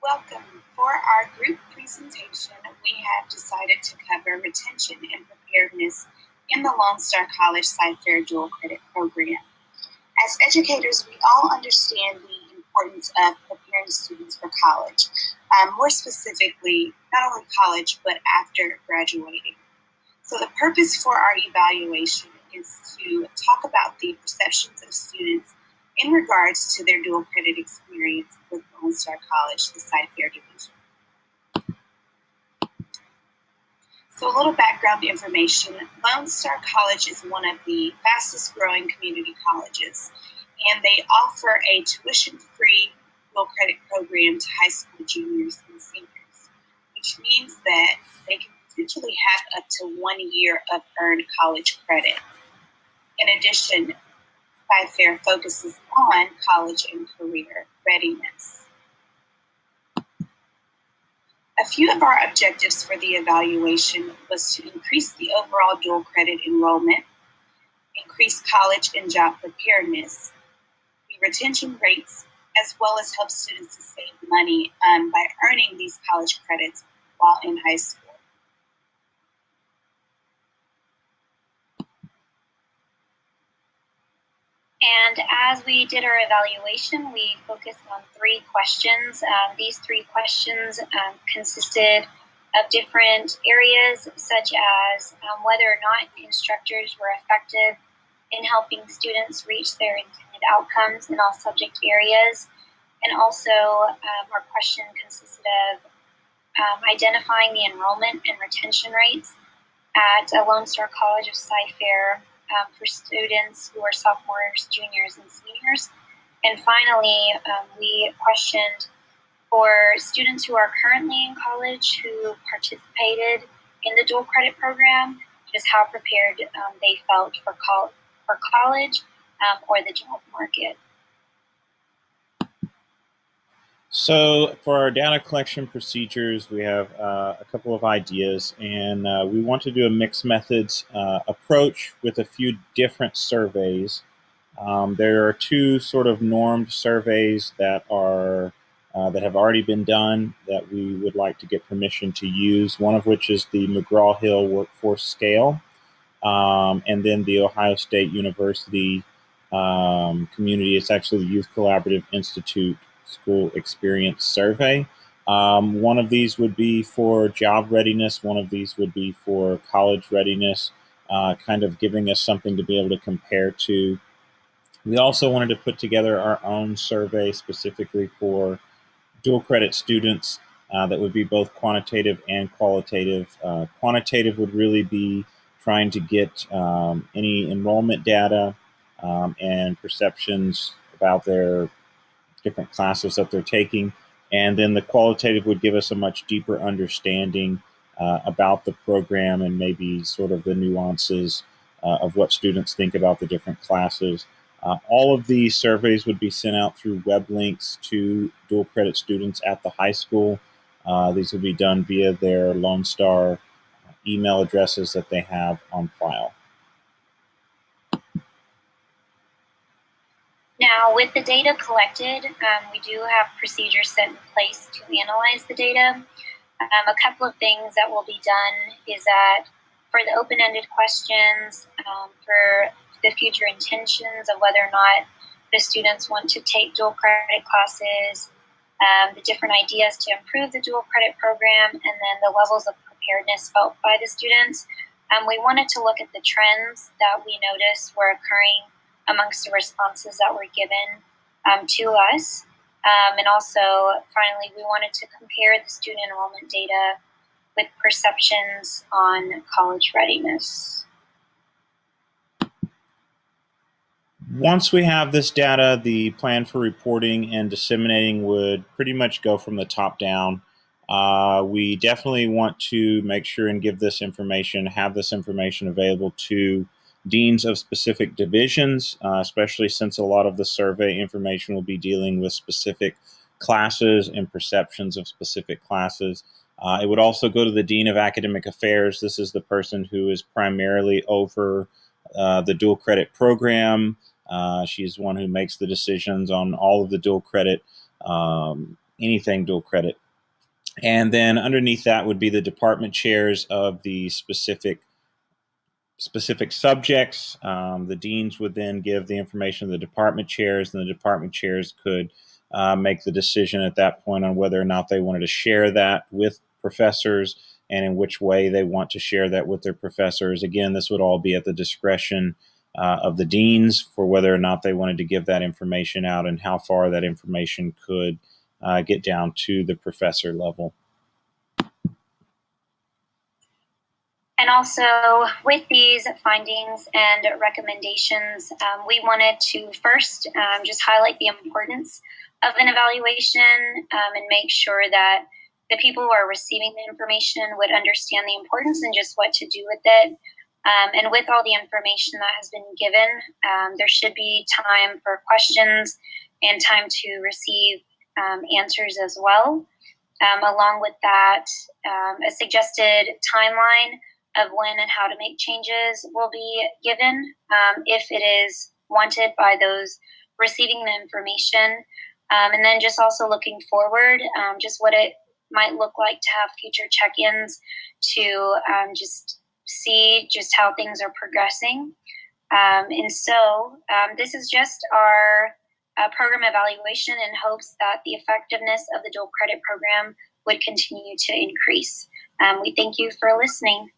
Welcome. For our group presentation, we have decided to cover retention and preparedness in the Lone Star College Sci-Fair Dual Credit Program. As educators, we all understand the importance of preparing students for college, more specifically, not only college, but after graduating. So the purpose for our evaluation is to talk about the perceptions of students in regards to their dual credit experience with Lone Star College, the Sci-Fair division. So a little background information. Lone Star College is one of the fastest growing community colleges, and they offer a tuition-free dual credit program to high school juniors and seniors, which means that they can potentially have up to 1 year of earned college credit. In addition, Sci-Fair focuses on college and career readiness. A few of our objectives for the evaluation was to increase the overall dual credit enrollment, increase college and job preparedness, the retention rates, as well as help students to save money by earning these college credits while in high school. And as we did our evaluation, we focused on 3 questions. These 3 questions consisted of different areas, such as whether or not instructors were effective in helping students reach their intended outcomes in all subject areas. And also, our question consisted of identifying the enrollment and retention rates at Lone Star College of Sci-Fair for students who are sophomores, juniors, and seniors. And finally, we questioned for students who are currently in college who participated in the dual credit program, just how prepared they felt for college or the job market. So for our data collection procedures, we have a couple of ideas, and we want to do a mixed methods approach with a few different surveys. There are 2 sort of normed surveys that are that have already been done that we would like to get permission to use, one of which is the McGraw-Hill Workforce Scale, and then the Ohio State University community. It's actually the Youth Collaborative Institute School Experience Survey. One of these would be for job readiness. One of these would be for college readiness, kind of giving us something to be able to compare to. We also wanted to put together our own survey specifically for dual credit students that would be both quantitative and qualitative. Quantitative would really be trying to get any enrollment data and perceptions about their different classes that they're taking. And then the qualitative would give us a much deeper understanding about the program and maybe sort of the nuances of what students think about the different classes. All of these surveys would be sent out through web links to dual credit students at the high school. These would be done via their Lone Star email addresses that they have on file. Now, with the data collected, we do have procedures set in place to analyze the data. A couple of things that will be done is that for the open-ended questions, for the future intentions of whether or not the students want to take dual credit classes, the different ideas to improve the dual credit program, and then the levels of preparedness felt by the students, we wanted to look at the trends that we noticed were occurring amongst the responses that were given to us. And also, finally, we wanted to compare the student enrollment data with perceptions on college readiness. Once we have this data, the plan for reporting and disseminating would pretty much go from the top down. We definitely want to make sure and give this information, have this information available to deans of specific divisions, especially since a lot of the survey information will be dealing with specific classes and perceptions of specific classes. It would also go to the Dean of Academic Affairs. This is the person who is primarily over the dual credit program. She's the one who makes the decisions on all of the dual credit anything dual credit. And then underneath that would be the department chairs of the specific subjects. The deans would then give the information to the department chairs, and the department chairs could make the decision at that point on whether or not they wanted to share that with professors and in which way they want to share that with their professors. Again, this would all be at the discretion of the deans for whether or not they wanted to give that information out and how far that information could get down to the professor level. And also, with these findings and recommendations, we wanted to first just highlight the importance of an evaluation and make sure that the people who are receiving the information would understand the importance and just what to do with it. And with all the information that has been given, there should be time for questions and time to receive answers as well. Along with that, a suggested timeline of when and how to make changes will be given if it is wanted by those receiving the information. And then just also looking forward, just what it might look like to have future check-ins to just see just how things are progressing. And so this is just our program evaluation in hopes that the effectiveness of the dual credit program would continue to increase. We thank you for listening.